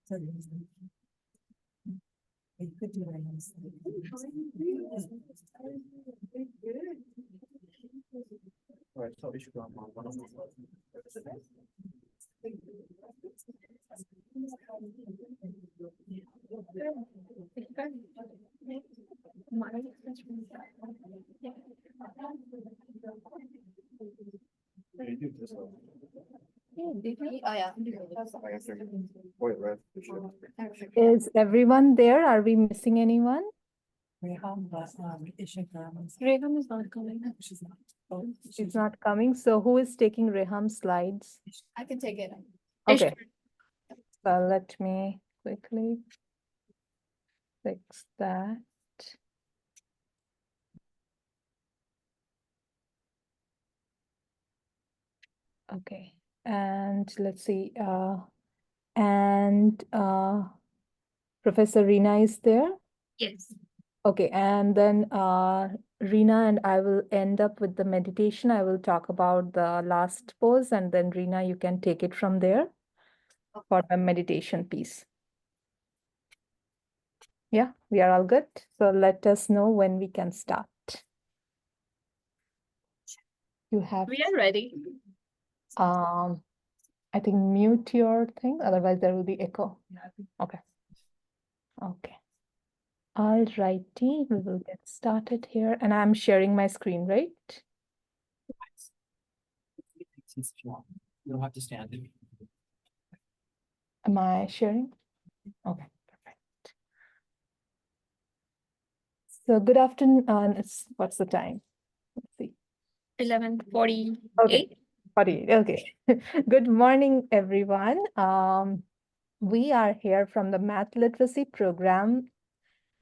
You could do it. Alright, so we should go on one of those. Is everyone there? Are we missing anyone? Reham, but Reham is not coming. she's not. Oh, She's not coming. So who is taking Reham's slides? I can take it. Okay. So let me quickly fix that. Okay, and let's see, Professor Reena is there? Yes. Okay, and then Reena and I will end up with the meditation. I will talk about the last pose, and then Reena, you can take it from there for the meditation piece. Yeah, we are all good. So let us know when we can start. You have, We are ready. I think mute your thing, otherwise there will be echo. Okay. Okay. All righty, we will get started here, and I'm sharing my screen, right? Since you don't have to stand. Am I sharing? Okay, perfect. So good afternoon, what's the time? Let's see. 11:48. Okay. Okay. Good morning, everyone. We are here from the Math Literacy Program,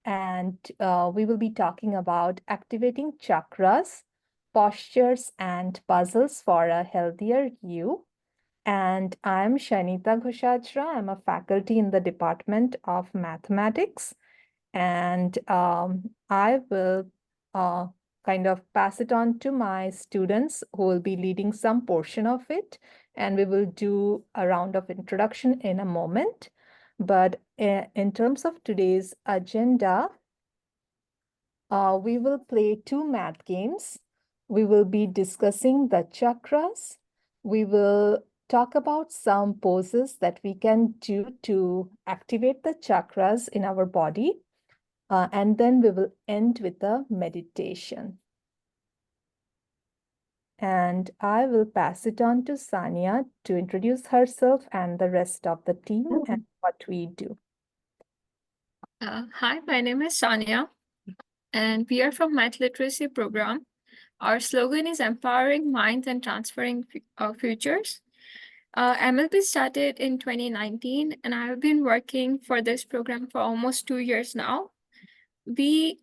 and we will be talking about activating chakras, postures, and puzzles for a healthier you. And I'm Shanita Ghoshachra. I'm a faculty in the Department of Mathematics, and I will kind of pass it on to my students who will be leading some portion of it, and we will do a round of introduction in a moment. But in terms of today's agenda, we will play 2 math games. We will be discussing the chakras. We will talk about some poses that we can do to activate the chakras in our body. And then we will end with a meditation. And I will pass it on to Sania to introduce herself and the rest of the team and what we do. Hi, my name is Sania, and we are from Math Literacy Program. Our slogan is empowering minds and transferring futures. MLP started in 2019, and I have been working for this program for almost 2 years now. We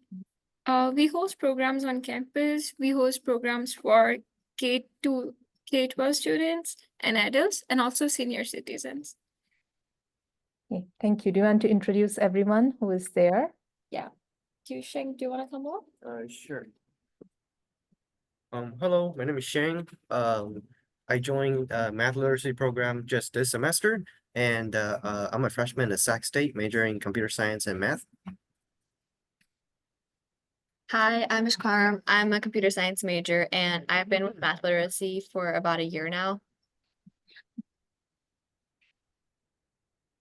host programs on campus. We host programs for K-12 students and adults, and also senior citizens. Okay, thank you. Do you want to introduce everyone who is there? Sheng, do you want to come up? Sure. Hello, my name is Sheng. I joined Math Literacy Program just this semester, and I'm a freshman at Sac State, majoring in computer science and math. Hi, I'm Ishkaram. I'm a computer science major, and I've been with Math Literacy for about a year now.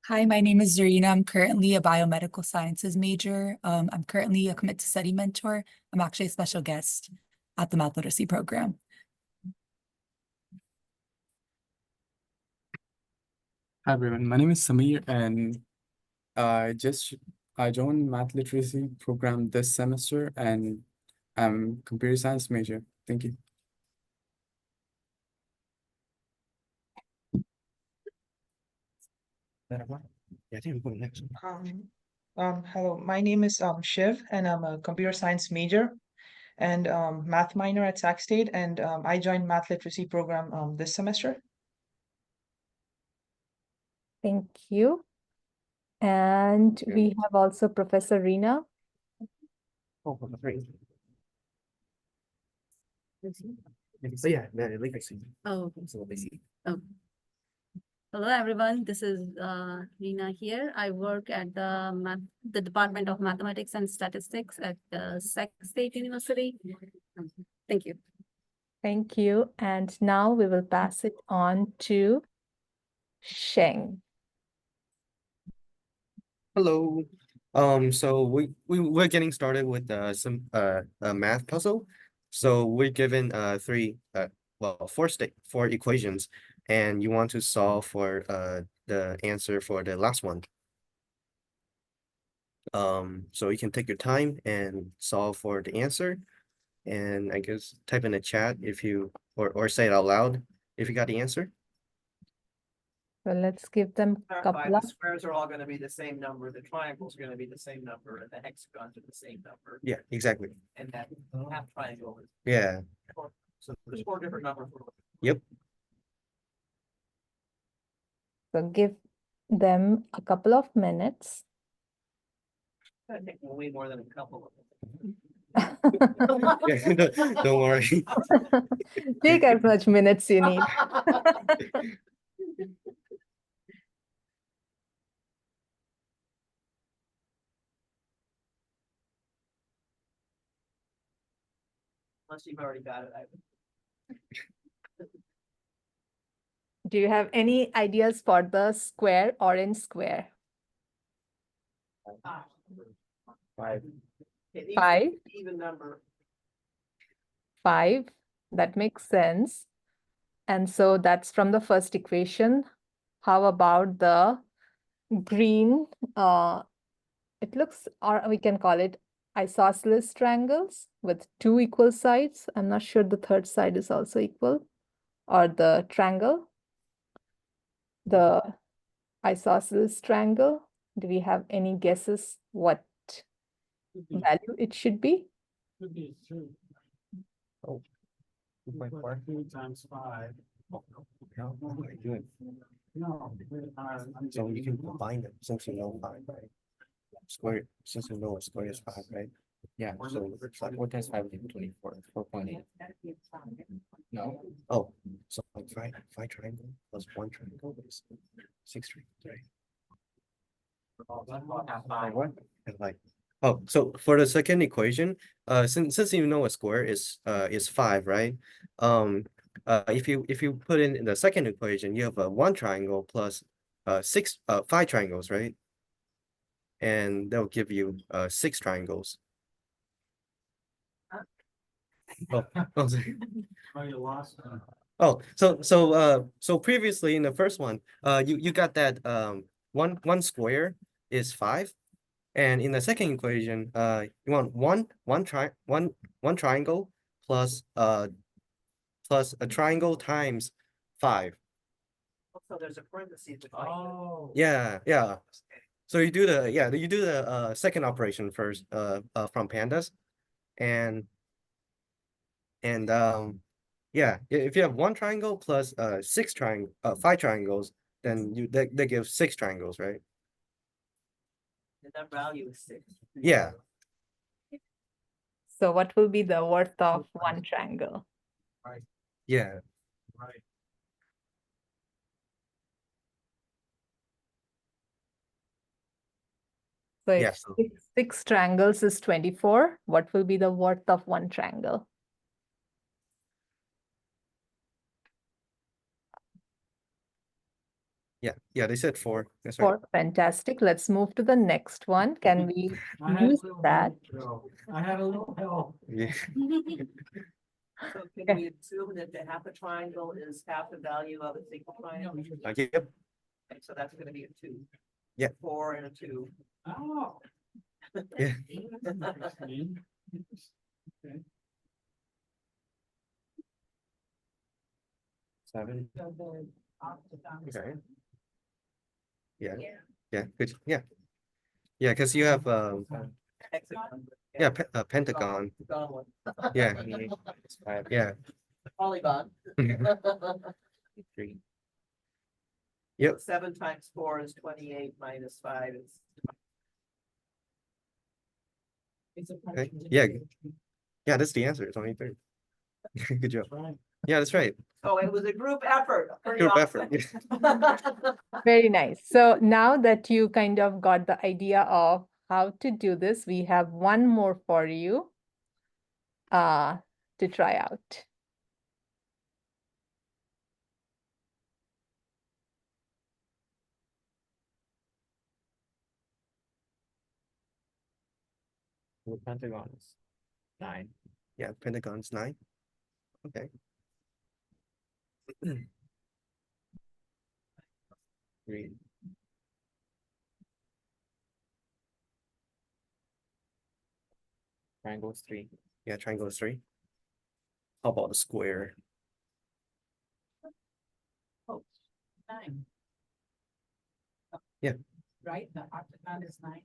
Hi, my name is Zarina. I'm currently a biomedical sciences major. I'm currently a commit to study mentor. I'm actually a special guest at the Math Literacy Program. Hi everyone, my name is Samir, and I joined Math Literacy Program this semester, and I'm computer science major. Thank you. Yeah, I think we're going next. Hello, my name is Shiv, and I'm a computer science major and math minor at Sac State, and I joined Math Literacy Program this semester. Thank you. And we have also Professor Reena. Oh, great. Oh yeah, man, like I see. Oh, So let me see. Oh. Hello, everyone. This is Reena here. I work at the Department of Mathematics and Statistics at Sac State University. Thank you. Thank you. And now we will pass it on to Sheng. Hello. So we're getting started with some a math puzzle. So we're given four equations, and you want to solve for the answer for the last one. So you can take your time and solve for the answer, and I guess type in the chat if you or say it out loud if you got the answer. So let's give them a Clarify, couple the of, squares are all gonna be the same number, the triangles are gonna be the same number, and the hexagons are the same number, Yeah, exactly. and that half triangle is. Yeah. So there's 4 different numbers. Yep. so give them a couple of minutes. Gonna take way more than a couple of them. Yeah, don't worry. Take as much minutes you need. Unless you've already got it, Do you have any ideas for the square, orange square? Five. It needs to 5, be an even number. 5, that makes sense. And so that's from the first equation. How about the green? It looks, or we can call it isosceles triangles with 2 equal sides. I'm not sure the third side is also equal, or the triangle. The isosceles triangle. Do we have any guesses what value it should be? Could be 2. Oh. 2 times 5. Good. No. So you can combine them since you know 5, right? Square, since you know a square is 5, right? Yeah, so it's like 4 times 5 is 24, 4.8. No? Oh, so like five triangle plus 1 triangle is 6 triangles, right? Like what? And like, oh, so for the second equation, since you know a square is 5, right? If you put in the second equation, you have a 1 triangle plus 5 triangles, right? And that'll give you 6 triangles. Oh, oh, sorry. Oh, you lost. Oh, so previously in the first one, you got that one square is 5, and in the second equation, you want one triangle plus plus a triangle times 5. So there's a parentheses. Oh. Yeah. So you do the second operation first from pandas, and yeah, if you have 1 triangle plus 5 triangles, then that gives 6 triangles, right? And that value is 6. Yeah. So what will be the worth of 1 triangle? Yeah. Right. So if Yeah, so- 6 triangles is 24, what will be the worth of 1 triangle? Yeah, they said 4. That's right. 4, fantastic. Let's move to the next one. Can we I had a use little that? help, Joe. I had a little help. Yeah. So can we assume that the half a triangle is half the value of a single triangle? Yep. Okay, so that's gonna be a 2. Yeah. 4 and a 2. Oh. Yeah. Interesting. Okay. 7. Okay. Yeah. Yeah. Yeah. Good. Yeah. Yeah, because you have Hexagon. pentagon. Gone one. Yeah. Yeah. Polygon. 3. Yep. 7 times 4 is 28 minus 5 is. Okay. Yeah. Yeah, that's the answer. It's only 3. Good job. Right. Yeah, that's right. So it was a group effort. pretty Group effort. awesome. Very nice. So now that you kind of got the idea of how to do this, we have one more for you to try out. The pentagon is 9. Yeah, Pentagon's 9. Okay. Three. Triangle is 3. Yeah, triangle is 3. How about the square? Oh, 9. Yeah. Right, the octagon is 9.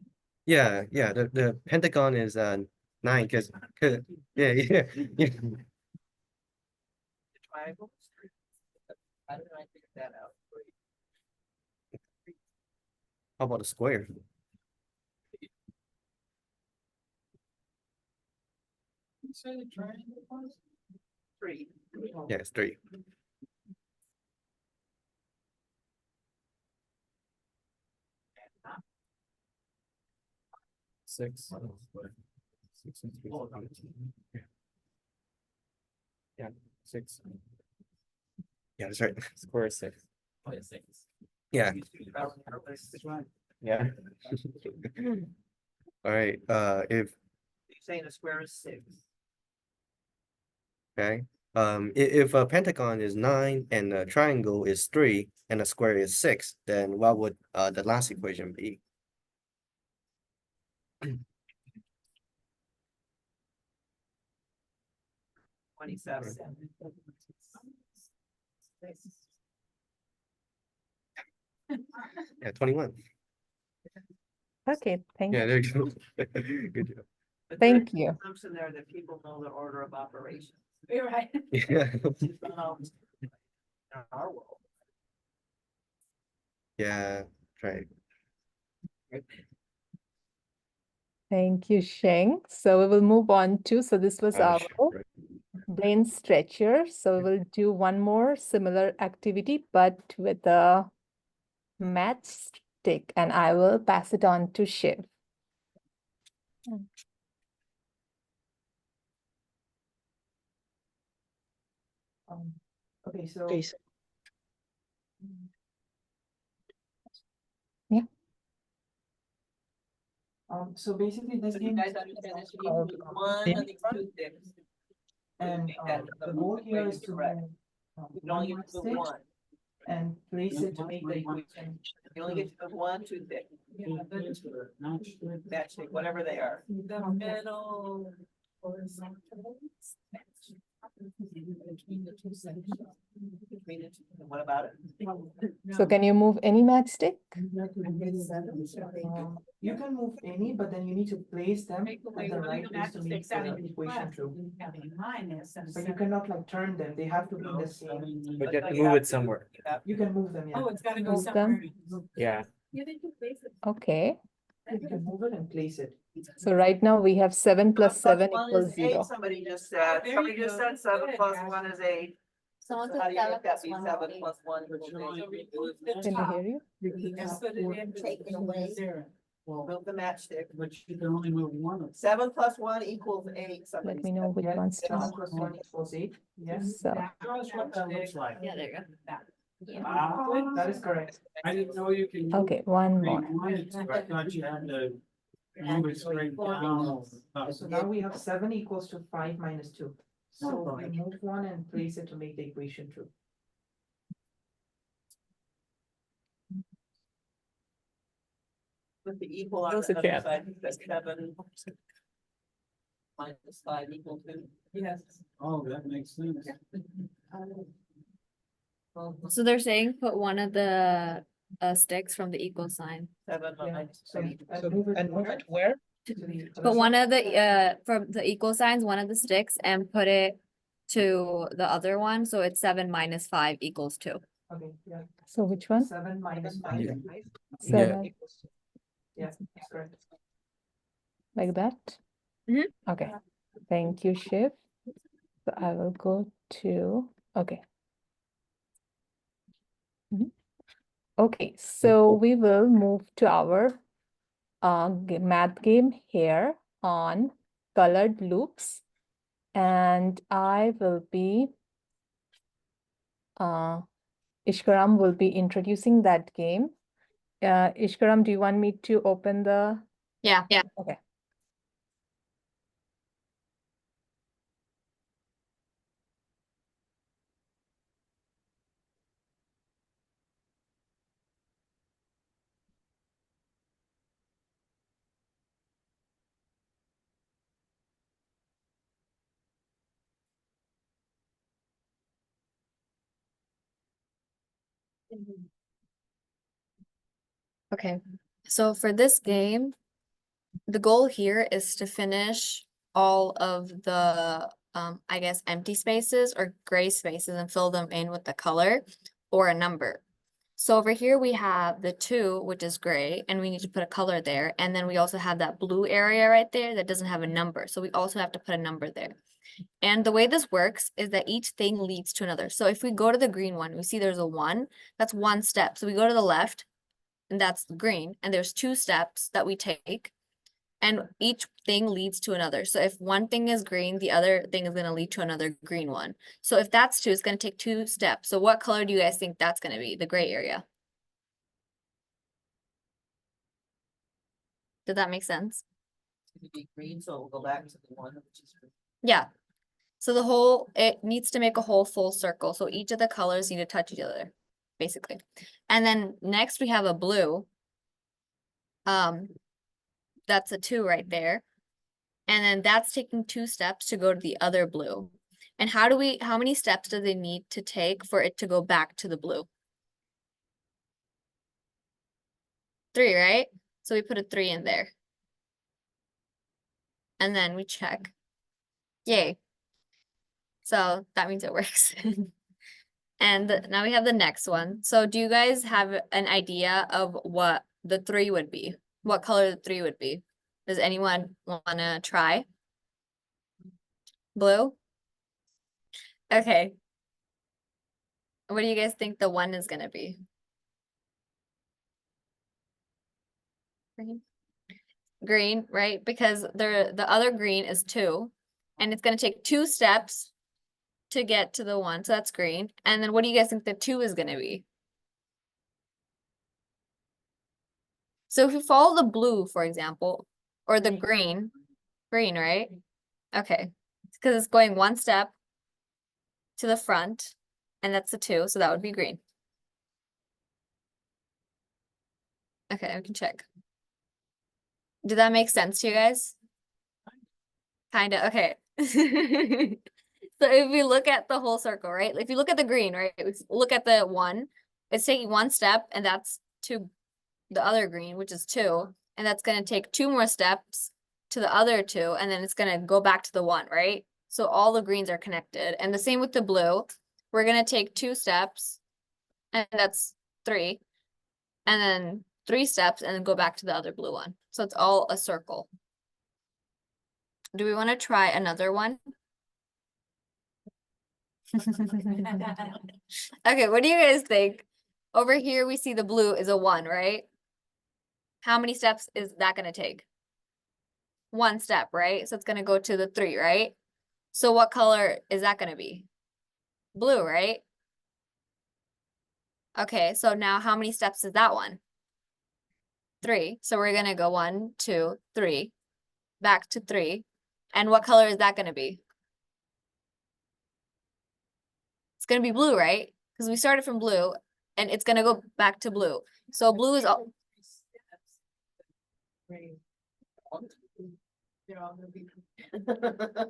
Yeah, the Pentagon is 9 because yeah, yeah. The triangle is 3. How did I figure that out? How about the square? You say the triangle was? 3. Yeah, it's 3. Six. 6 and 3. Yeah, 6. Yeah, that's right. Square is 6. Oh, yeah, 6. Yeah. That's right. Yeah. All right. If You're saying the square is 6. okay. If a pentagon is 9 and a triangle is 3 and a square is 6, then what would the last equation be? 27. Yeah, 21. Okay, thank Yeah, you. there you go. Good job. But Thank there's you. an assumption there that people know the order of operations. You're right. Yeah. In our world. Yeah, right. Thank you, Sheng. So we will move on to, so this was our Sure, right. brain stretcher. So we will do one more similar activity, but with a matchstick, and I will pass it on to Shiv. Okay, so. Yeah. So basically this So game you guys is understand this, you called, need to move one of these two sticks. and the goal here is to Correct. move You can only one get to move stick one. and place it to make the equation. You only get to move 1, 2 sticks. Matchstick, whatever they are. The middle. Between the two sections. What about it? So can you move any matchstick? You can move any, but then you need to place them at the right place to make the equation true. But you cannot like turn them, they have to be in the same. But you have to move it somewhere. You can move them, yeah. Oh, it's gotta go Move them. Yeah. Okay, You can move it and place it. so right now we have 7 plus 7 1 equals is 8, 0. somebody just said, 7 plus 1 is 8. Someone So how said do you 7 make that plus be 1 7 is plus 1 equals 8? Can you hear you? Take it away. Move the matchstick. But you can only move one of 7 plus 1 equals 8. Somebody Let me know which Yeah, one's to 7 plus 1 equals 8, yes, So, Show us what that looks like. Yeah, there you go. Ah, that is correct. I didn't know you can. okay, one Create more. one, I thought you had to move it straight down. So now we have 7 equals to 5 minus 2. So we move one and place it to make the equation true. With the equal on Those the are other chat. side, that's 7. Minus 5 equal 2. Yes. Oh, that makes sense. So they're saying put one of the sticks from the equal sign. 7 Yeah, minus so 3. and move it where? To the other Put one side? of the from the equal signs, one of the sticks, and put it to the other one, so it's 7 minus 5 equals 2. Okay, yeah, So which one? 7 minus 5. Yeah. 7, equals 2. Yeah, that's correct. like that? Mhm. Okay, thank you, Shiv. So I will go to Okay. Mhm. Okay, so we will move to our math game here on colored loops. And I will be Ishkaram will be introducing that game. Ishkaram, do you want me to open the? Yeah. Okay. Okay, so for this game, the goal here is to finish all of the, I guess, empty spaces or gray spaces and fill them in with the color or a number. So over here we have the 2, which is gray, and we need to put a color there. And then we also have that blue area right there that doesn't have a number. So we also have to put a number there. And the way this works is that each thing leads to another. So if we go to the green one, we see there's a 1, that's 1 step. So we go to the left, and that's green, and there's 2 steps that we take, and each thing leads to another. So if one thing is green, the other thing is going to lead to another green one. So if that's 2, it's going to take 2 steps. So what color do you guys think that's going to be, the gray area? Did that make sense? It'd be green, so we'll go back to the one which is. Yeah. So it needs to make a whole full circle. So each of the colors need to touch each other, basically. And then next we have a blue. That's a 2 right there. And then that's taking 2 steps to go to the other blue. And how many steps do they need to take for it to go back to the blue? 3, right? So we put a 3 in there. And then we check. Yay. So that means it works. And now we have the next one. So do you guys have an idea of what the 3 would be? What color the 3 would be? Does anyone want to try? Blue? Okay. What do you guys think the 1 is going to be? Green, right? Because the other green is 2, and it's going to take 2 steps to get to the 1. So that's green. And then what do you guys think the 2 is going to be? So if you follow the blue, for example, or the green, right? Okay. Because it's going 1 step to the front, and that's the 2, so that would be green. Okay, we can check. Did that make sense to you guys? Kinda, okay. So if we look at the whole circle, right? If you look at the green, right? Look at the 1, it's taking 1 step, and that's to the other green, which is 2, and that's going to take 2 more steps to the other 2, and then it's going to go back to the 1, right? So all the greens are connected. And the same with the blue. We're going to take 2 steps, and that's 3, and then 3 steps, and then go back to the other blue one. So it's all a circle. Do we want to try another one? Okay, what do you guys think? Over here, we see the blue is a 1, right? How many steps is that going to take? 1 step, right? So it's going to go to the 3, right? So what color is that going to be? Blue, right? Okay, so now how many steps is that one? 3. So we're going to go 1, 2, 3, back to 3. And what color is that going to be? It's going to be blue, right? Because we started from blue, and it's going to go back to blue. So blue is all.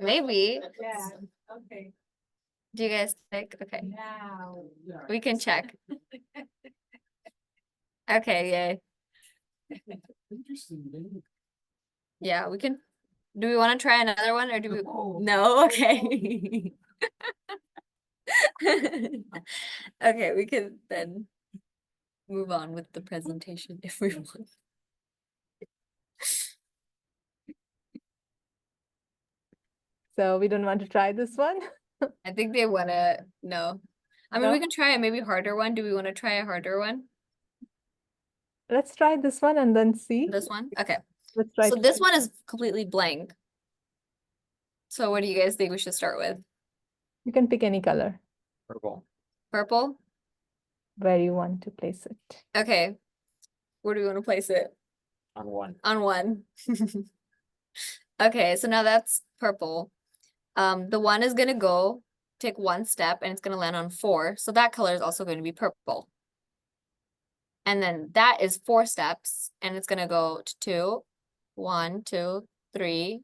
Maybe. Yeah, okay. Do you guys think? Okay. Now. We can check. Okay, yay. Yeah, we can. Do we want to try another one, or do we? No, okay. Okay, we can then move on with the presentation if we want. So we don't want to try this one? I think they wanna know. I mean, we No? can try a maybe harder one. Do we want to try a harder one? Let's try this one and then see. This one? Okay. Let's try So to this see. one is completely blank. So what do you guys think we should start with? You can pick any color Purple. Purple? where you want to place it. Okay. Where do we want to place it? On one. On one. Okay, so now that's purple. The one is gonna go take one step and it's gonna land on 4. So that color is also going to be purple. And then that is 4 steps and it's gonna go to 2, 1, 2, 3,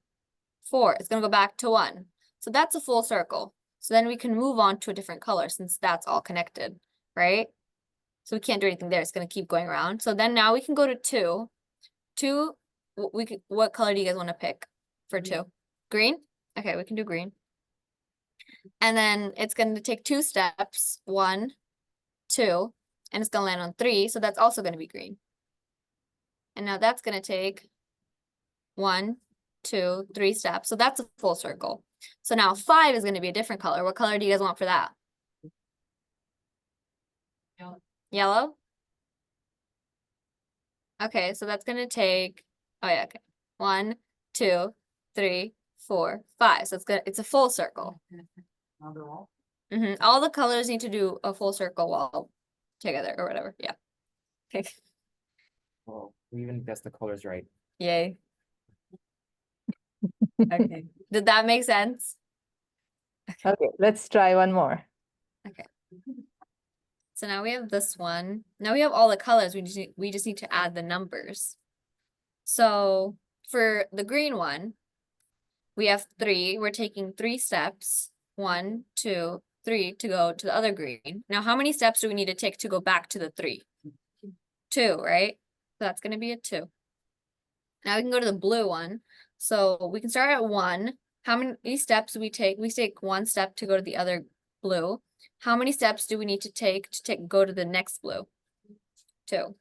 4. It's gonna go back to 1. So that's a full circle. So then we can move on to a different color since that's all connected, right? So we can't do anything there. It's gonna keep going around. So then now we can go to 2. 2, what color do you guys want to pick for 2? Green? Okay, we can do green. And then it's going to take 2 steps, 1, 2, and it's going to land on 3, so that's also going to be green. And now that's going to take 1, 2, 3 steps, so that's a full circle. So now 5 is going to be a different color. What color do you guys want for that? Yellow? Okay, so that's going to take, oh yeah, okay. 1, 2, 3, 4, 5. So it's a full circle. All the colors need to do a full circle all together or whatever. Yeah. Okay. Well, we even guessed the colors right. Yay. Okay. Did that make sense? Okay, let's try one more. Okay. So now we have this one. Now we have all the colors. We just need to add the numbers. So for the green one, we have 3. We're taking 3 steps. 1, 2, 3 to go to the other green. Now, how many steps do we need to take to go back to the 3? 2, right? So that's going to be a 2. Now we can go to the blue one. So we can start at 1. How many steps do we take? We take 1 step to go to the other blue. How many steps do we need to take go to the next blue? 2.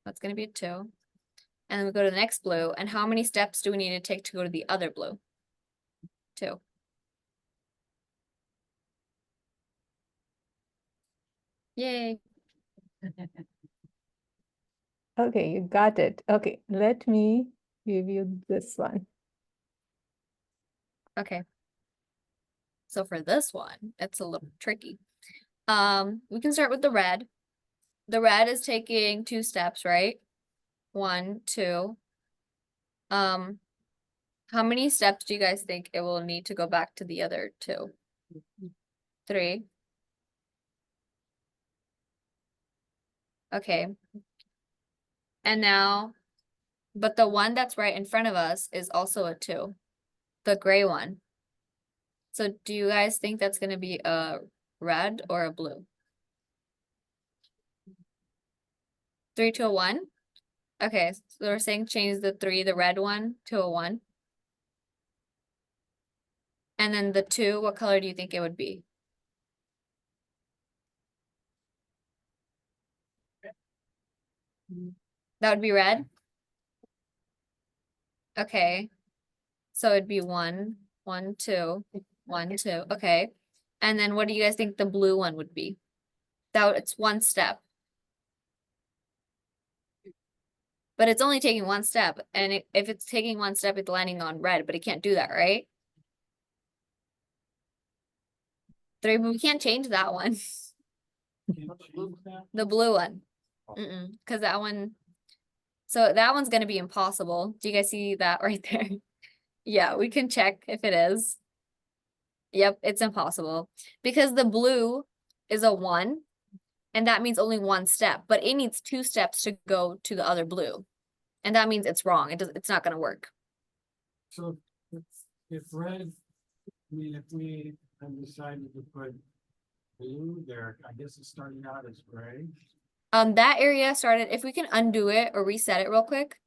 That's going to be a 2. And then we go to the next blue. And how many steps do we need to take to go to the other blue? 2. Yay. Okay, you got it. Okay, let me give you this one. Okay. So for this one, it's a little tricky. We can start with the red. The red is taking 2 steps, right? 1, 2. How many steps do you guys think it will need to go back to the other 2? 3. Okay. And now, but the one that's right in front of us is also a 2, the gray one. So do you guys think that's going to be a red or a blue? 3 to a 1? Okay, so we're saying change the 3, the red one, to a 1. And then the 2, what color do you think it would be? That would be red? Okay. So it'd be 1, 1, 2, 1, 2. Okay. And then what do you guys think the blue one would be? It's 1 step. But it's only taking 1 step. And if it's taking 1 step, it's landing on red, but it can't do that, right? 3, but we can't change that one. The blue one. Because that one, so that one's going to be impossible. Do you guys see that right there? Yeah, we can check if it is. Yep, it's impossible. Because the blue is a 1, and that means only 1 step, but it needs 2 steps to go to the other blue. And that means it's wrong. It's not going to work. So if red, I mean, if we have decided to put blue there, I guess it's starting out as gray. That area started, if we can undo it or reset it real quick.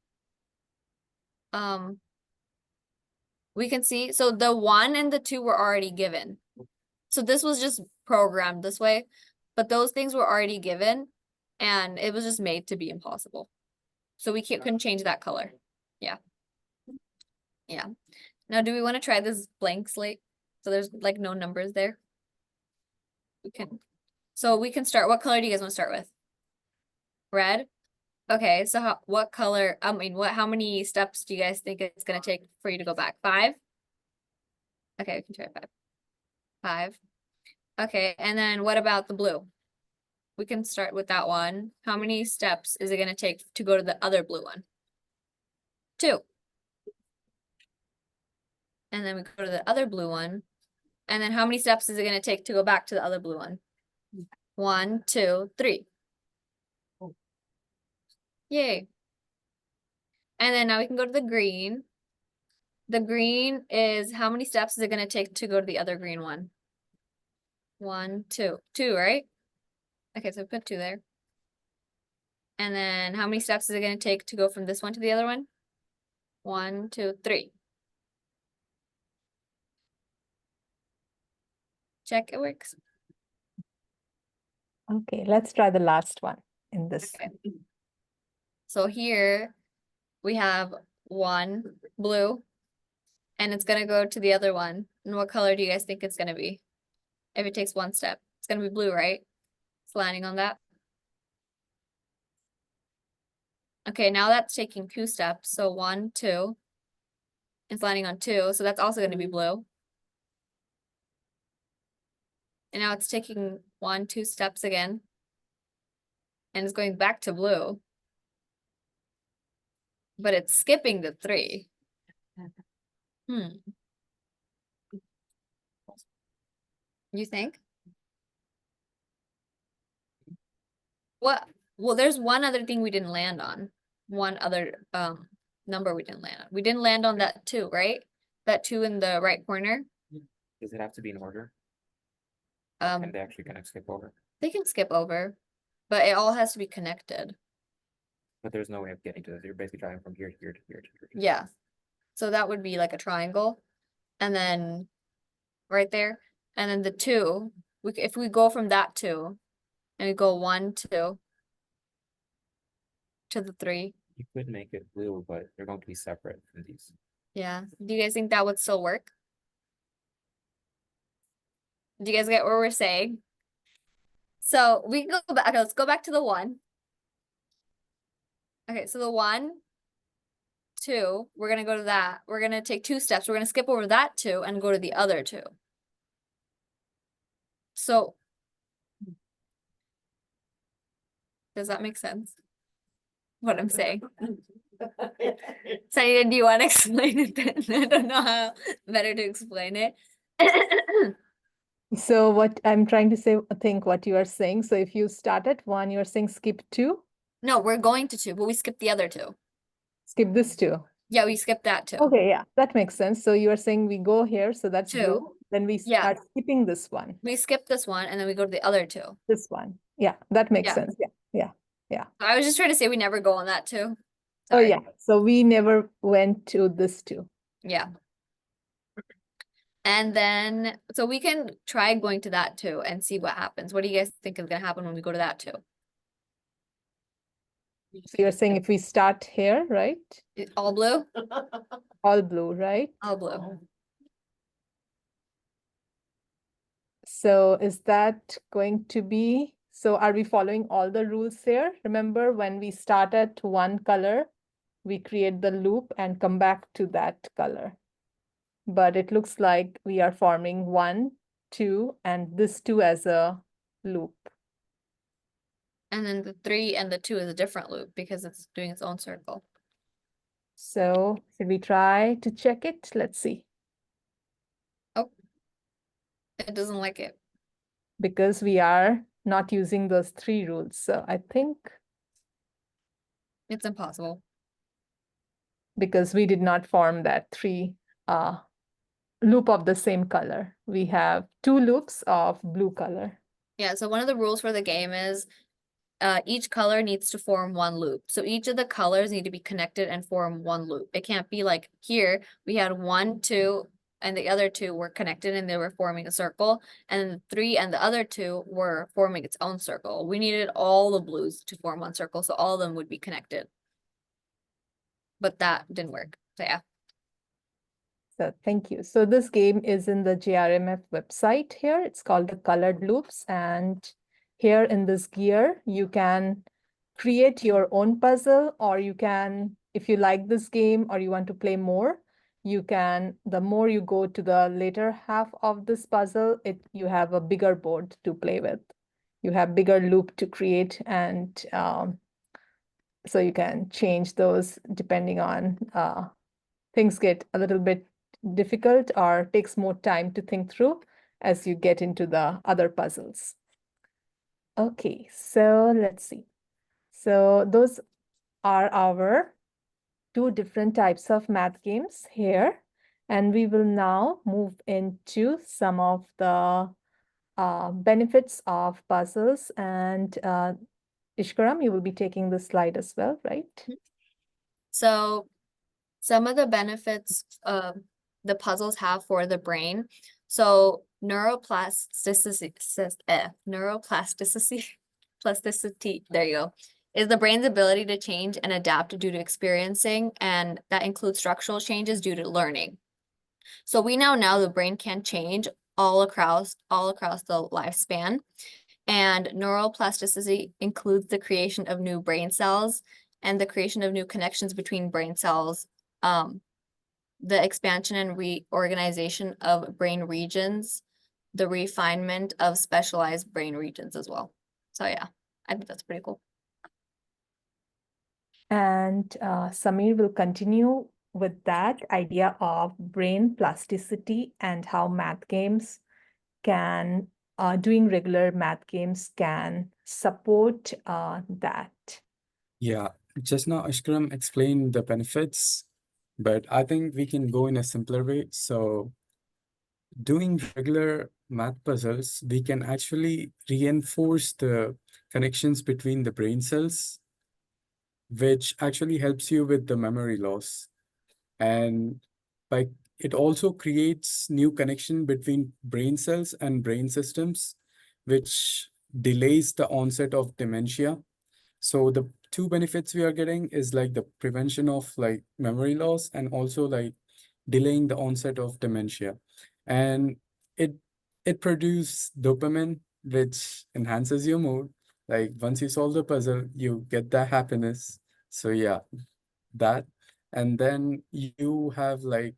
We can see, so the 1 and the 2 were already given. So this was just programmed this way, but those things were already given and it was just made to be impossible. So we couldn't change that color. Yeah. Yeah. Now, do we want to try this blank slate? So there's like no numbers there. So we can start, what color do you guys want to start with? Red? Okay, so what color, how many steps do you guys think it's gonna take for you to go back? 5? Okay, we can try 5. 5. Okay, and then what about the blue? We can start with that one. How many steps is it gonna take to go to the other blue one? 2. And then we go to the other blue one. And then how many steps is it gonna take to go back to the other blue one? 1, 2, 3. Yay. And then now we can go to the green. The green is, how many steps is it gonna take to go to the other green one? 1, 2. 2, right? Okay, so put 2 there. And then how many steps is it gonna take to go from this one to the other one? 1, 2, 3. Check, it works. Okay, let's try the last one in this. Okay. So here we have 1 blue, and it's gonna go to the other one. And what color do you guys think it's gonna be? If it takes 1 step, it's gonna be blue, right? It's landing on that. Okay, now that's taking 2 steps. So 1, 2. It's landing on 2, so that's also gonna be blue. And now it's taking 1, 2 steps again. And it's going back to blue. But it's skipping the 3. You think? What? Well, there's one other thing we didn't land on. One other number we didn't land on. We didn't land on that 2, right? That 2 in the right corner. Does it have to be in order? Um, And they actually kind of skip over, they can skip over, but it all has to be connected. but there's no way of getting to this. You're basically driving from here to here to here to here. Yeah. So that would be like a triangle. And then right there. And then the 2, if we go from that 2 and we go 1, 2 to the 3. You could make it blue, but they're going to be separate from these. Yeah. Do you guys think that would still work? Do you guys get what we're saying? So we can go back. Okay, let's go back to the 1. Okay, so the 1, 2, we're gonna go to that. We're gonna take 2 steps. We're gonna skip over that 2 and go to the other 2. So does that make sense? What I'm saying? Sunny, do you want to explain it then? I don't know how better to explain it. So what I'm trying to say, think what you are saying. So if you start at 1, you're saying skip 2, No, we're going to 2, but we skipped the other 2. skip this 2. Yeah, we skipped that 2. Okay, yeah, that makes sense. So you are saying we go here, so that's 2. blue. Then we Yeah. start skipping this one, We skip this one and then we go to the other 2. this one. Yeah, that makes Yeah. sense. Yeah. I was just trying to say we never go on that 2. Oh, Sorry. yeah. So we never went to this 2. Yeah. And then, so we can try going to that 2 and see what happens. What do you guys think is gonna happen when we go to that 2? So you're saying if we start here, right? All blue? All blue, right? All blue. So is that going to be, so are we following all the rules here? Remember when we start at 1 color, we create the loop and come back to that color. But it looks like we are forming 1, 2, and this 2 as a loop. And then the 3 and the 2 is a different loop because it's doing its own circle. So should we try to check it? Let's see. It doesn't like it. Because we are not using those 3 rules. So I think It's impossible. because we did not form that 3 loop of the same color. We have 2 loops of blue color. Yeah, so one of the rules for the game is each color needs to form 1 loop. So each of the colors need to be connected and form 1 loop. It can't be like here, we had 1, 2, and the other 2 were connected and they were forming a circle. And then the 3 and the other 2 were forming its own circle. We needed all the blues to form 1 circle, so all of them would be connected. But that didn't work, so yeah. So thank you. So this game is in the JRMF website here. It's called the Colored Loops. And here in this gear, you can create your own puzzle, or you can, if you like this game or you want to play more, you can, the more you go to the later half of this puzzle, you have a bigger board to play with. You have bigger loop to create, and so you can change those depending on things get a little bit difficult or takes more time to think through as you get into the other puzzles. Okay, so let's see. So those are our two different types of math games here. And we will now move into some of the benefits of puzzles. And Ishkaram, you will be taking this slide as well, right? So some of the benefits the puzzles have for the brain. So neuroplasticity, plasticity, there you go, is the brain's ability to change and adapt due to experiencing, and that includes structural changes due to learning. So we now know the brain can change all across the lifespan, and neuroplasticity includes the creation of new brain cells and the creation of new connections between brain cells, the expansion and reorganization of brain regions, the refinement of specialized brain regions as well. So yeah, I think that's pretty cool. And Samir will continue with that idea of brain plasticity and how math games can, doing regular math games can support that. Yeah, just now Ashkaram explained the benefits, but I think we can go in a simpler way. So doing regular math puzzles, we can actually reinforce the connections between the brain cells, which actually helps you with the memory loss. And by it also creates new connection between brain cells and brain systems, which delays the onset of dementia. So the two benefits we are getting is like the prevention of like memory loss and also like delaying the onset of dementia. And it produces dopamine, which enhances your mood. Like once you solve the puzzle, you get that happiness. So yeah, that. And then you have like,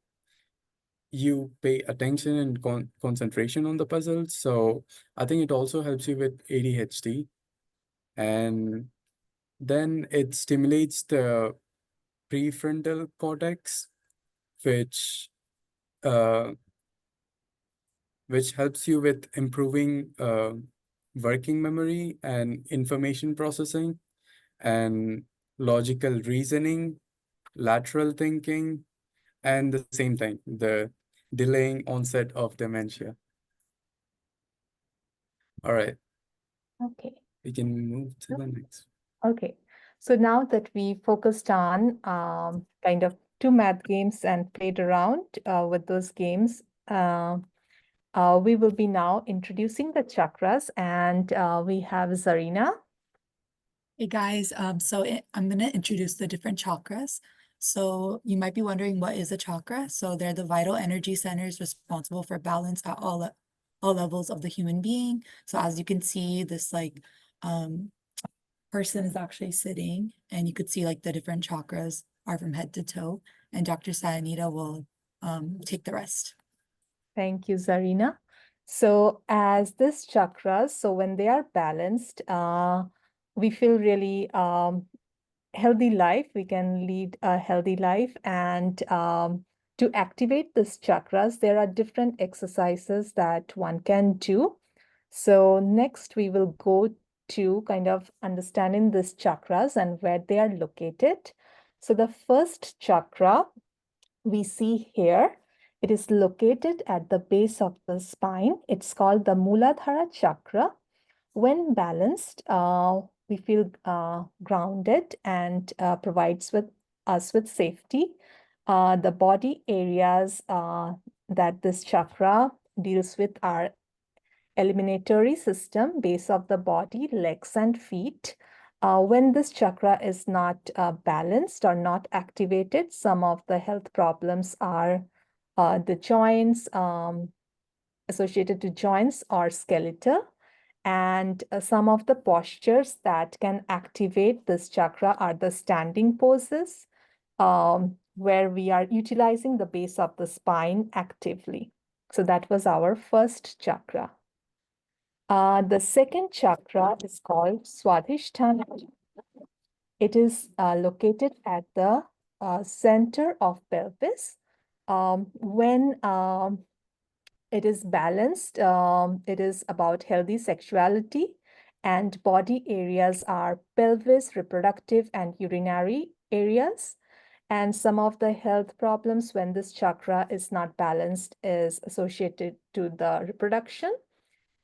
you pay attention and concentration on the puzzle. So I think it also helps you with ADHD. And then it stimulates the prefrontal cortex, which helps you with improving working memory and information processing and logical reasoning, lateral thinking, and the same thing, the delaying onset of dementia. All right. Okay. We can move to the next. Okay. So now that we focused on kind of two math games and played around with those games, we will be now introducing the chakras, and we have Zarina. Hey guys, I'm going to introduce the different chakras. So you might be wondering, what is a chakra? So they're the vital energy centers responsible for balance at all levels of the human being. So as you can see, this like person is actually sitting, and you could see like the different chakras are from head to toe, and Dr. Sayanita will take the rest. Thank you, Zarina. So as this chakras, so when they are balanced, we feel really healthy life. We can lead a healthy life. And to activate this chakras, there are different exercises that one can do. So next we will go to kind of understanding this chakras and where they are located. So the first chakra we see here, it is located at the base of the spine. It's called the Muladhara chakra. When balanced, we feel grounded and provides us with safety. The body areas that this chakra deals with are eliminatory system, base of the body, legs and feet. When this chakra is not balanced or not activated, some of the health problems are The joints associated to joints are skeletal, and some of the postures that can activate this chakra are the standing poses, where we are utilizing the base of the spine actively. So that was our first chakra. The second chakra is called Swadhisthana. It is located at the center of pelvis. When it is balanced, it is about healthy sexuality, and body areas are pelvis, reproductive, and urinary areas. And some of the health problems when this chakra is not balanced is associated to the reproduction.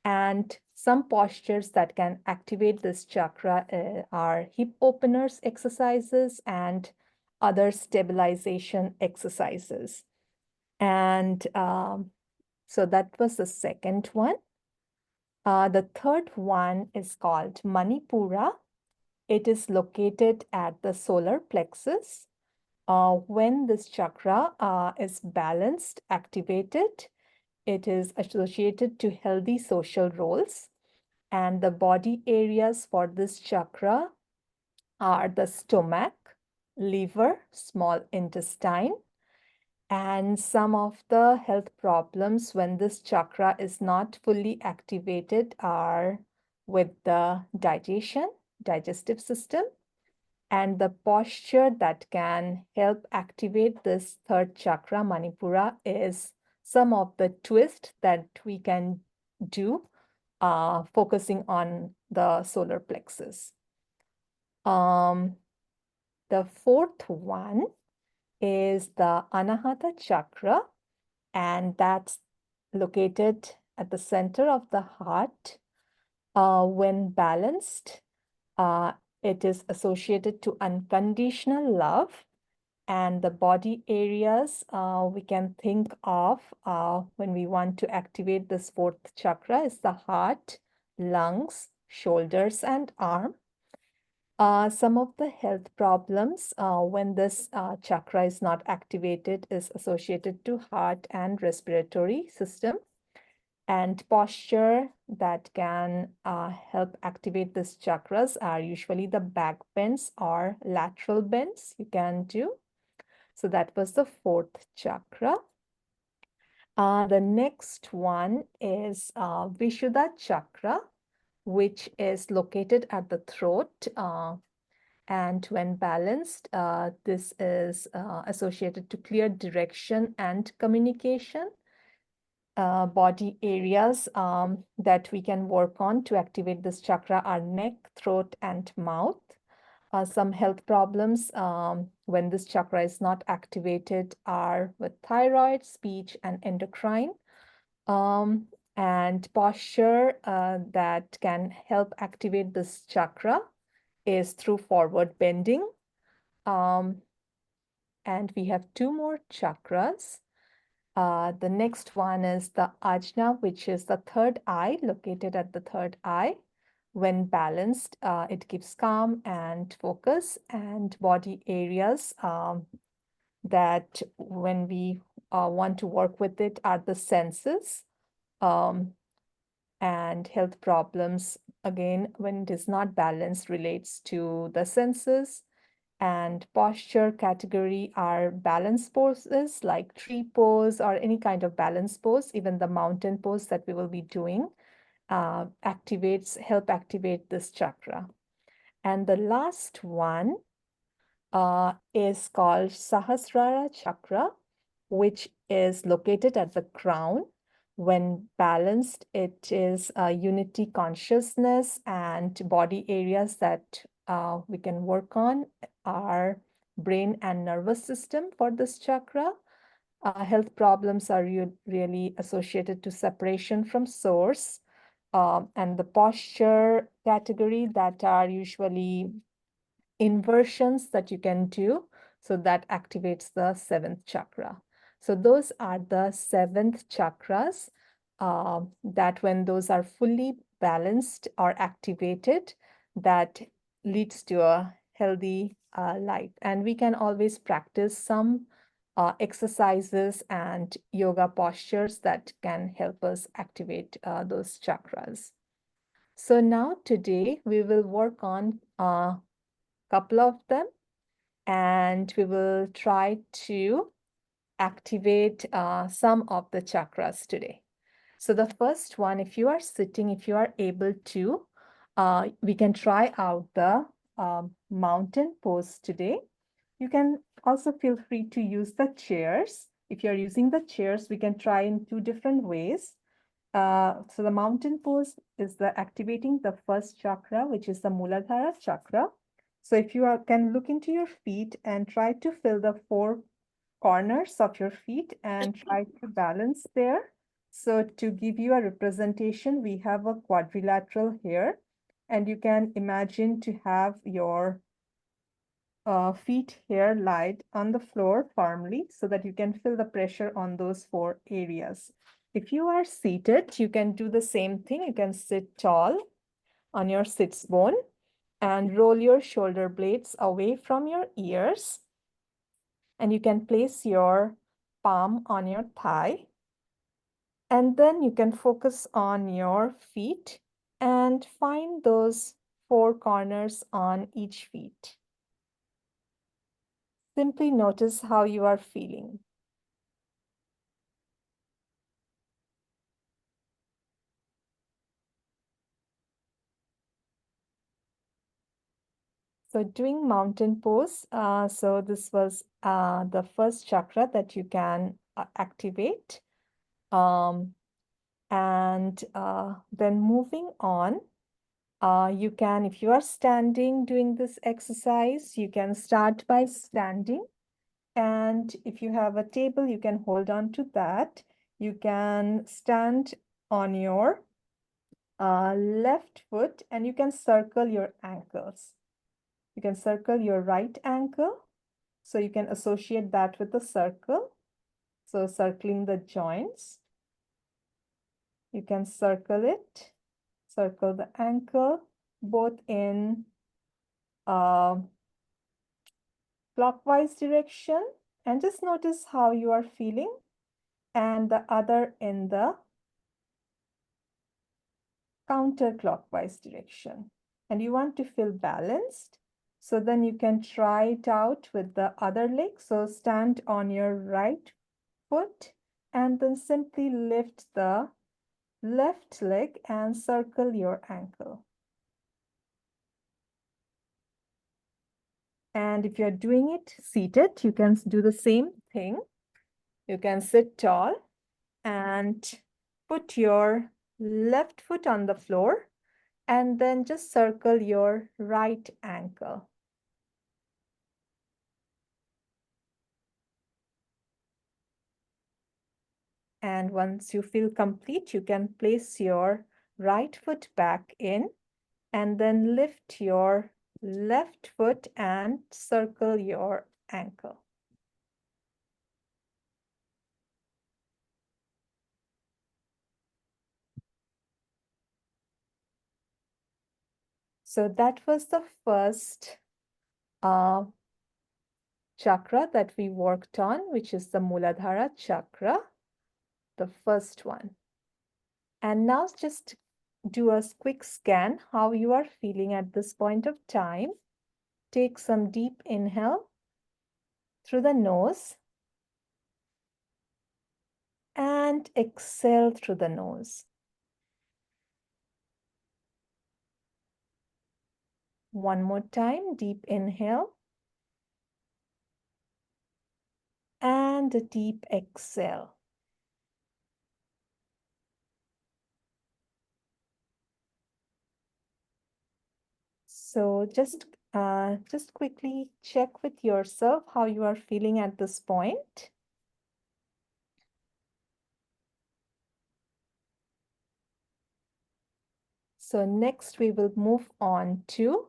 And some postures that can activate this chakra are hip openers exercises and other stabilization exercises. And so that was the second one. The third one is called Manipura. It is located at the solar plexus. When this chakra is balanced, activated, it is associated to healthy social roles. And the body areas for this chakra are the stomach, liver, small intestine. And some of the health problems when this chakra is not fully activated are with the digestive system. And the posture that can help activate this third chakra, Manipura, is some of the twist that we can do, focusing on the solar plexus. The fourth one is the Anahata chakra, and that's located at the center of the heart. When balanced, it is associated to unconditional love, and the body areas we can think of when we want to activate this fourth chakra is the heart, lungs, shoulders, and arm. Some of the health problems when this chakra is not activated is associated to heart and respiratory system. And posture that can help activate these chakras are usually the back bends or lateral bends you can do. So that was the fourth chakra. The next one is Vishuddha chakra, which is located at the throat. And when balanced, this is associated to clear direction and communication. Body areas that we can work on to activate this chakra are neck, throat, and mouth. Some health problems when this chakra is not activated are with thyroid, speech, and endocrine. And posture that can help activate this chakra is through forward bending. And we have two more chakras. The next one is the Ajna, which is the third eye, located at the third eye. When balanced, it gives calm and focus, and body areas that when we want to work with it are the senses. And health problems, again, when it is not balanced, relates to the senses. And posture category are balance poses like tree pose or any kind of balance pose, even the mountain pose that we will be doing help activate this chakra. And the last one is called Sahasrara chakra, which is located at the crown. When balanced, it is unity consciousness, and body areas that we can work on are brain and nervous system for this chakra. Health problems are really associated to separation from source, and the posture category that are usually inversions that you can do, so that activates the seventh chakra. So those are the seventh chakras that when those are fully balanced or activated, that leads to a healthy life. And we can always practice some exercises and yoga postures that can help us activate those chakras. So now today we will work on a couple of them, and we will try to activate some of the chakras today. So the first one, if you are sitting, if you are able to, we can try out the mountain pose today. You can also feel free to use the chairs. If you're using the chairs, we can try in 2 different ways. So the mountain pose is the activating the first chakra, which is the Muladhara chakra. So if you can look into your feet and try to feel the 4 corners of your feet and try to balance there. So to give you a representation, we have a quadrilateral here, and you can imagine to have your feet here lied on the floor firmly so that you can feel the pressure on those 4 areas. If you are seated, you can do the same thing. You can sit tall on your sits bone and roll your shoulder blades away from your ears. And you can place your palm on your thigh. And then you can focus on your feet and find those 4 corners on each feet. Simply notice how you are feeling. So doing mountain pose, so this was the first chakra that you can activate. And then moving on, you can, if you are standing doing this exercise, you can start by standing. And if you have a table, you can hold on to that. You can stand on your left foot and you can circle your ankles. You can circle your right ankle. So you can associate that with a circle. So circling the joints. You can circle it, circle the ankle, both in clockwise direction, and just notice how you are feeling, and the other in the counterclockwise direction. And you want to feel balanced. So then you can try it out with the other leg. So stand on your right foot and then simply lift the left leg and circle your ankle. And if you're doing it seated, you can do the same thing. You can sit tall and put your left foot on the floor and then just circle your right ankle. And once you feel complete, you can place your right foot back in and then lift your left foot and circle your ankle. So that was the first chakra that we worked on, which is the Muladhara chakra, the first one. And now just do a quick scan how you are feeling at this point of time. Take some deep inhale through the nose and exhale through the nose. One more time, deep inhale and a deep exhale. So just quickly check with yourself how you are feeling at this point. So next we will move on to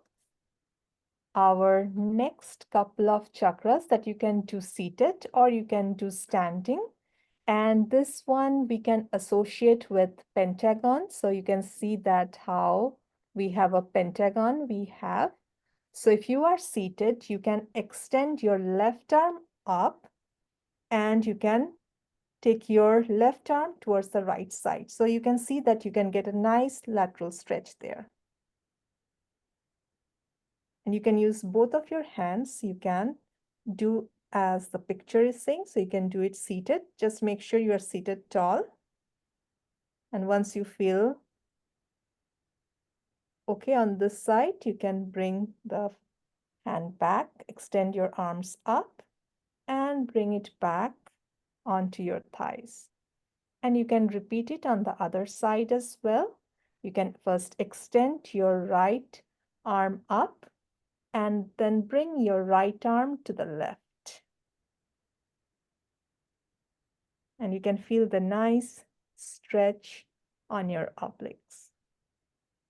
our next couple of chakras that you can do seated or you can do standing. And this one we can associate with pentagon. So you can see that how we have a pentagon we have. So if you are seated, you can extend your left arm up and you can take your left arm towards the right side. So you can see that you can get a nice lateral stretch there. And you can use both of your hands. You can do as the picture is saying. So you can do it seated. Just make sure you are seated tall. And once you feel okay on this side, you can bring the hand back, extend your arms up, and bring it back onto your thighs. And you can repeat it on the other side as well. You can first extend your right arm up and then bring your right arm to the left. And you can feel the nice stretch on your obliques.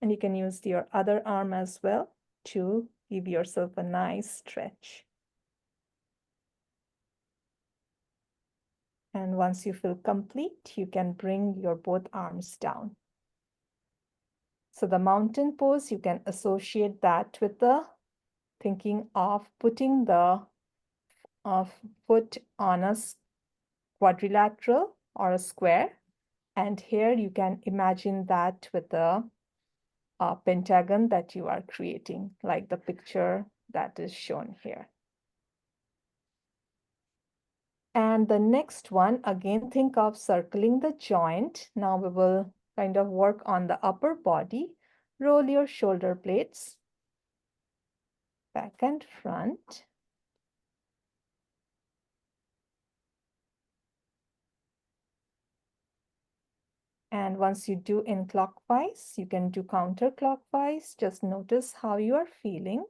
And you can use your other arm as well to give yourself a nice stretch. And once you feel complete, you can bring your both arms down. So the mountain pose, you can associate that with the thinking of putting the foot on a quadrilateral or a square. And here you can imagine that with the pentagon that you are creating, like the picture that is shown here. And the next one, again, think of circling the joint. Now we will kind of work on the upper body. Roll your shoulder blades back and front. And once you do in clockwise, you can do counterclockwise. Just notice how you are feeling.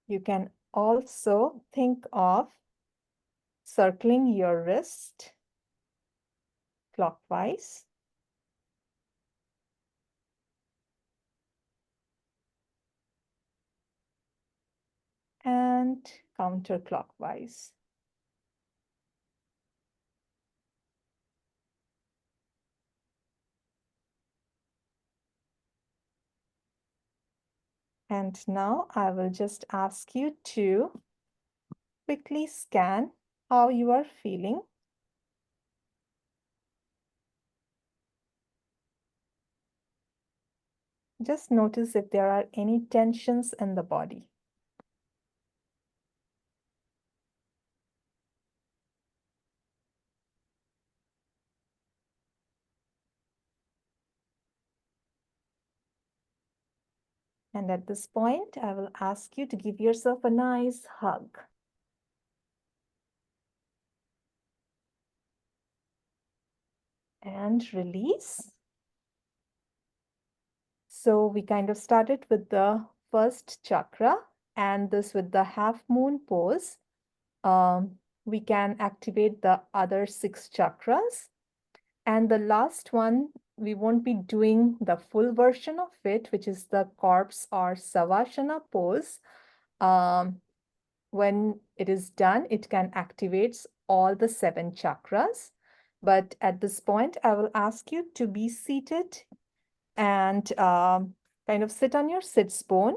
You can also think of circling your wrist clockwise. And counterclockwise. And now I will just ask you to quickly scan how you are feeling. Just notice if there are any tensions in the body. And at this point, I will ask you to give yourself a nice hug. And release. So we kind of started with the first chakra and this with the half moon pose. We can activate the other 6 chakras. And the last one, we won't be doing the full version of it, which is the corpse or Savasana pose. When it is done, it can activate all the 7 chakras. But at this point, I will ask you to be seated and kind of sit on your sits bone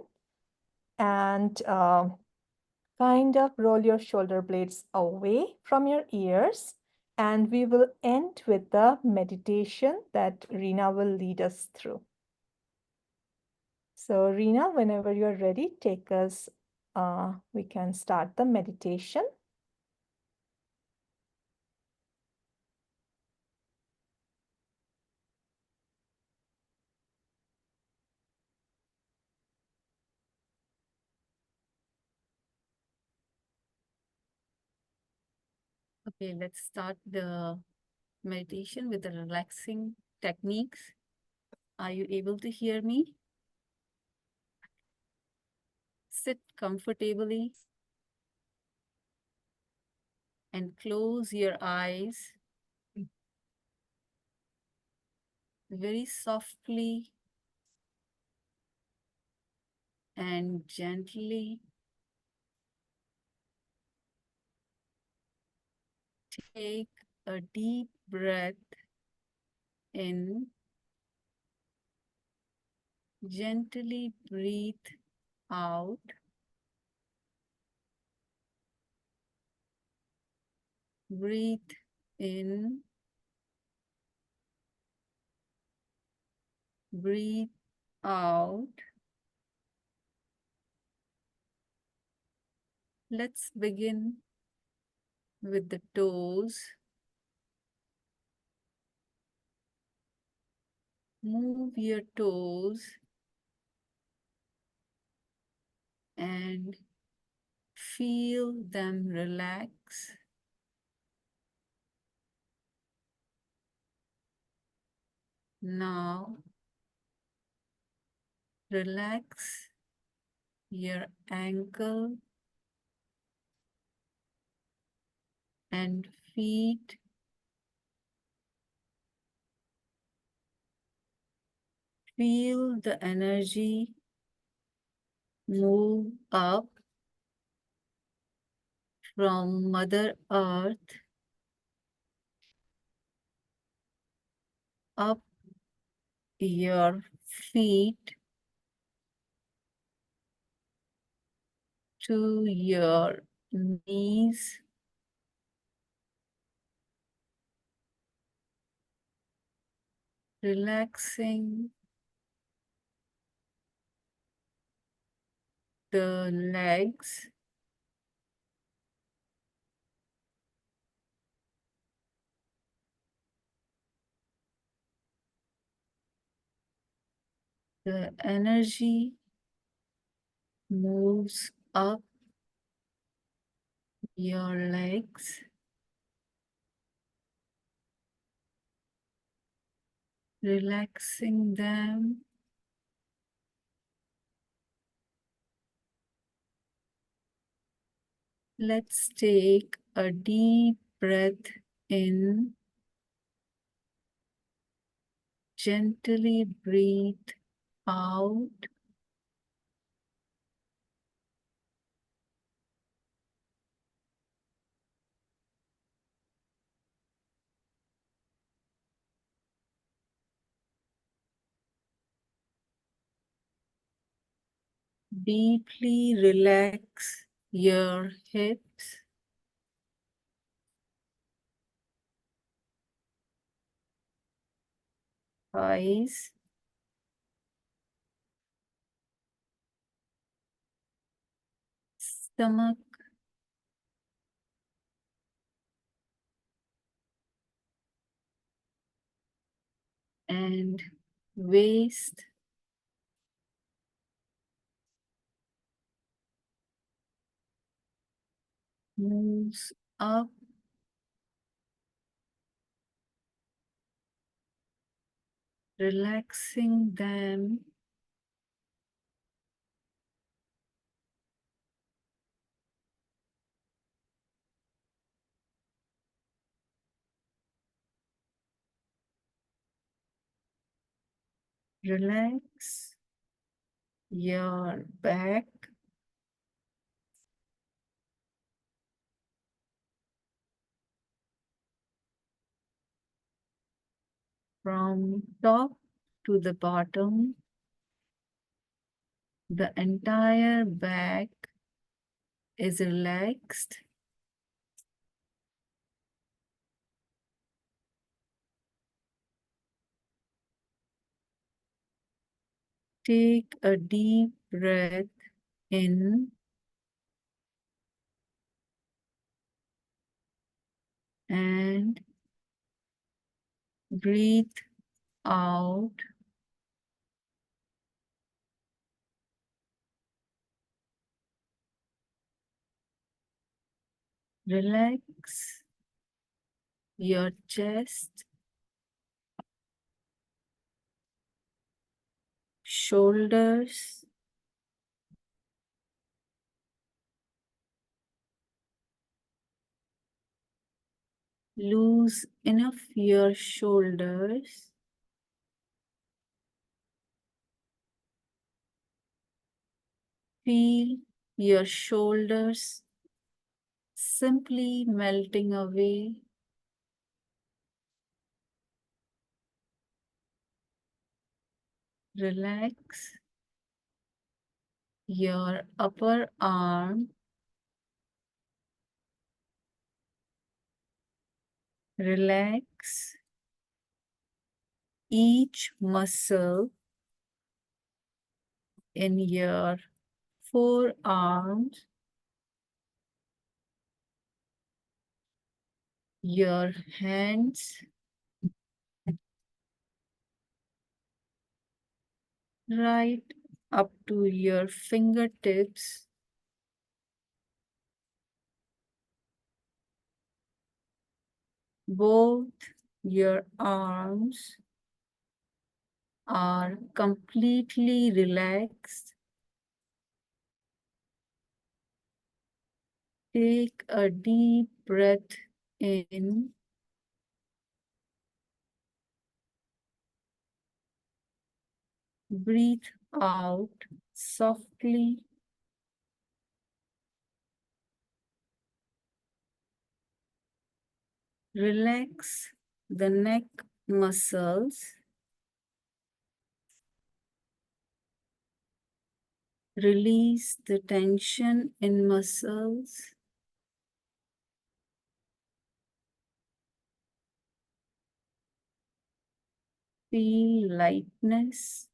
and kind of roll your shoulder blades away from your ears. And we will end with the meditation that Rina will lead us through. So Rina, whenever you're ready, take us, we can start the meditation. Okay, let's start the meditation with the relaxing techniques. Are you able to hear me? Sit comfortably and close your eyes very softly and gently. Take a deep breath in Gently breathe out. Breathe in. Breathe out. Let's begin with the toes. Move your toes and feel them relax. Now, relax your ankle and feet. Feel the energy move up from Mother Earth up your feet to your knees. Relaxing the legs. The energy moves up your legs. Relaxing them. Let's take a deep breath in. Gently breathe out. Deeply relax your hips. Thighs. Stomach. And waist. Moves up. Relaxing them. Relax your back. From top to the bottom. The entire back is relaxed. Take a deep breath in and breathe out. Relax your chest, shoulders, loose enough your shoulders. Feel your shoulders simply melting away. Relax your upper arm. Relax each muscle in your forearms, your hands, right up to your fingertips. Both your arms are completely relaxed. Take a deep breath in. Breathe out softly. Relax the neck muscles. Release the tension in muscles. Feel lightness.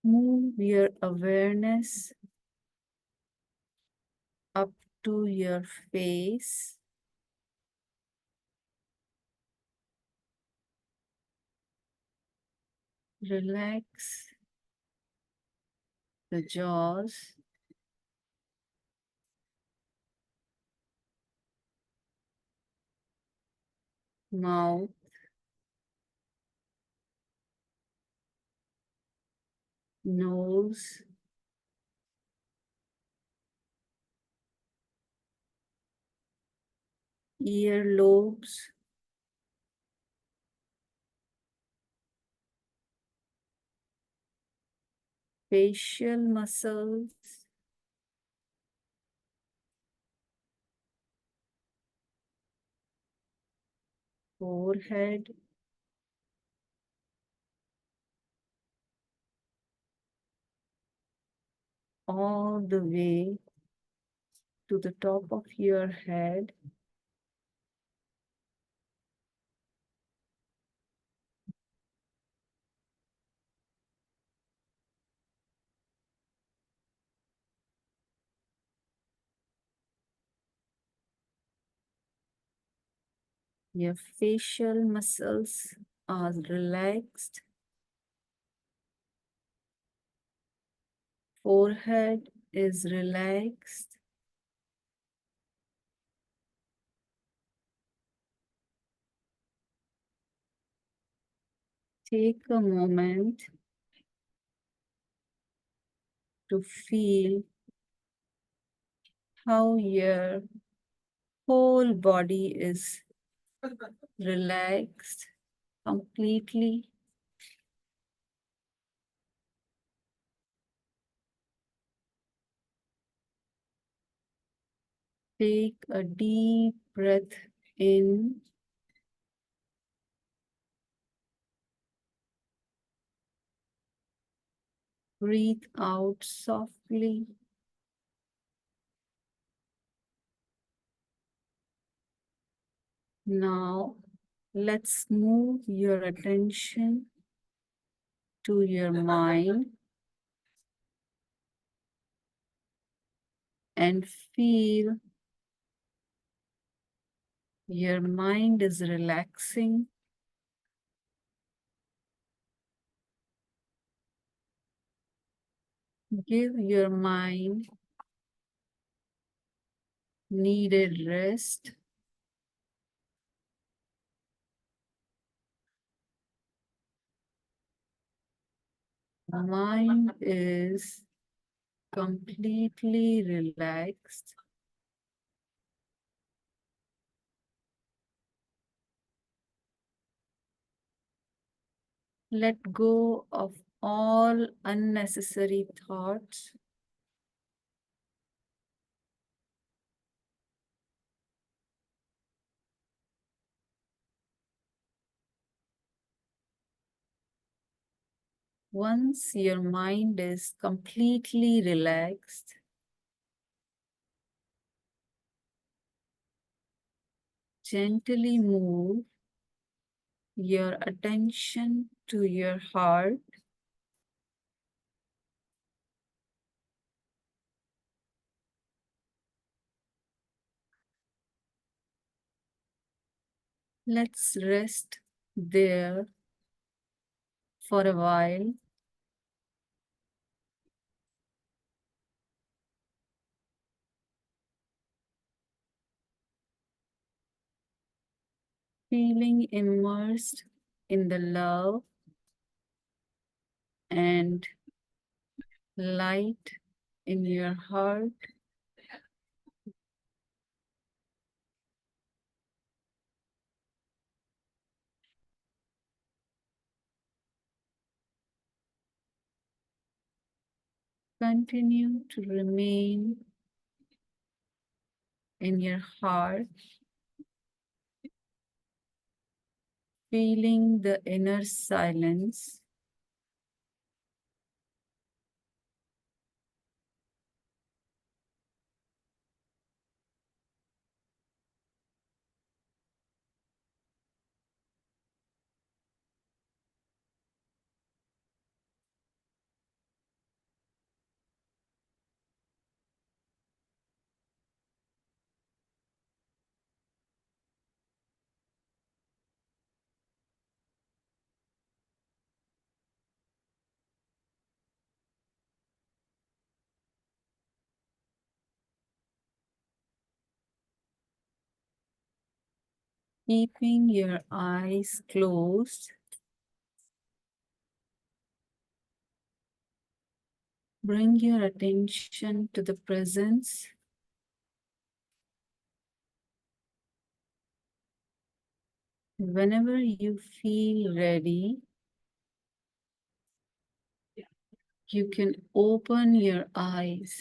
Move your awareness up to your face. Relax the jaws. Mouth. Nose. Earlobes. Facial muscles. Forehead. All the way to the top of your head. Your facial muscles are relaxed. Forehead is relaxed. Take a moment to feel how your whole body is relaxed completely. Take a deep breath in. Breathe out softly. Now, let's move your attention to your mind and feel your mind is relaxing. Give your mind needed rest. Mind is completely relaxed. Let go of all unnecessary thoughts. Once your mind is completely relaxed, gently move your attention to your heart. Let's rest there for a while. Feeling immersed in the love and light in your heart. Continue to remain in your heart, feeling the inner silence. Keeping your eyes closed, bring your attention to the presence. Whenever you feel ready, you can open your eyes.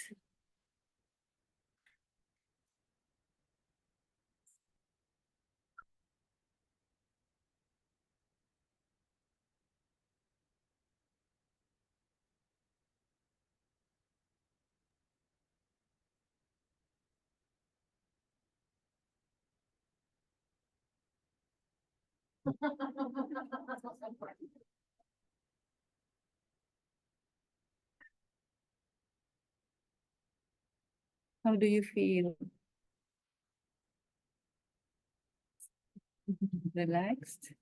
How do you feel? Relaxed?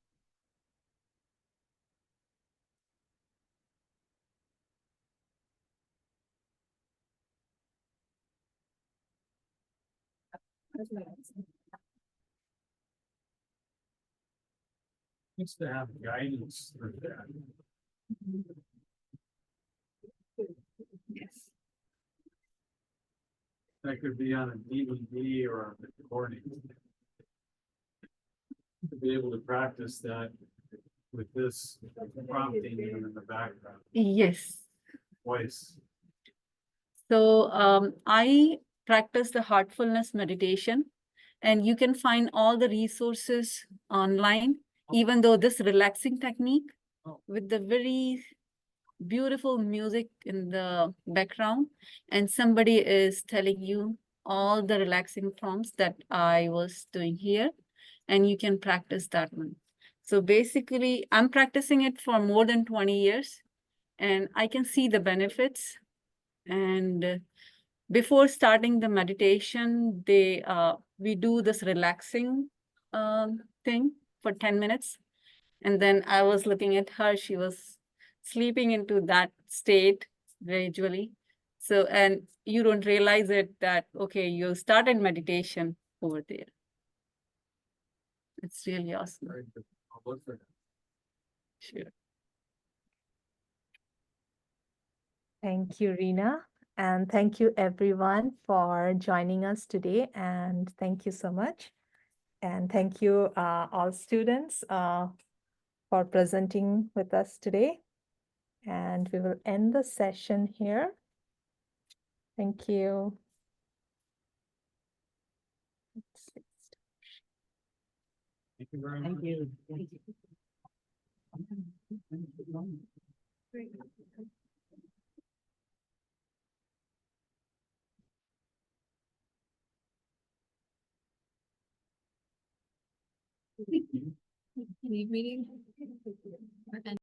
Needs to have guidance through that. Yes. That could be on a DVD or on a recording. To be able to practice that with this prompting in the background Yes. twice. So I practice the heartfulness meditation, and you can find all the resources online, even though this relaxing technique with the very beautiful music in the background, and somebody is telling you all the relaxing prompts that I was doing here, and you can practice that one. So basically, I'm practicing it for more than 20 years, and I can see the benefits. And before starting the meditation, we do this relaxing thing for 10 minutes. And then I was looking at her, she was sleeping into that state gradually. So, and you don't realize it that, okay, you started meditation over there. It's really awesome. Very good. I'll look for that. Sure. Thank you, Reena. And thank you everyone for joining us today. And thank you so much. And thank you all students for presenting with us today. And we will end the session here. Thank you. Thank you very much. Thank you. Leave meeting.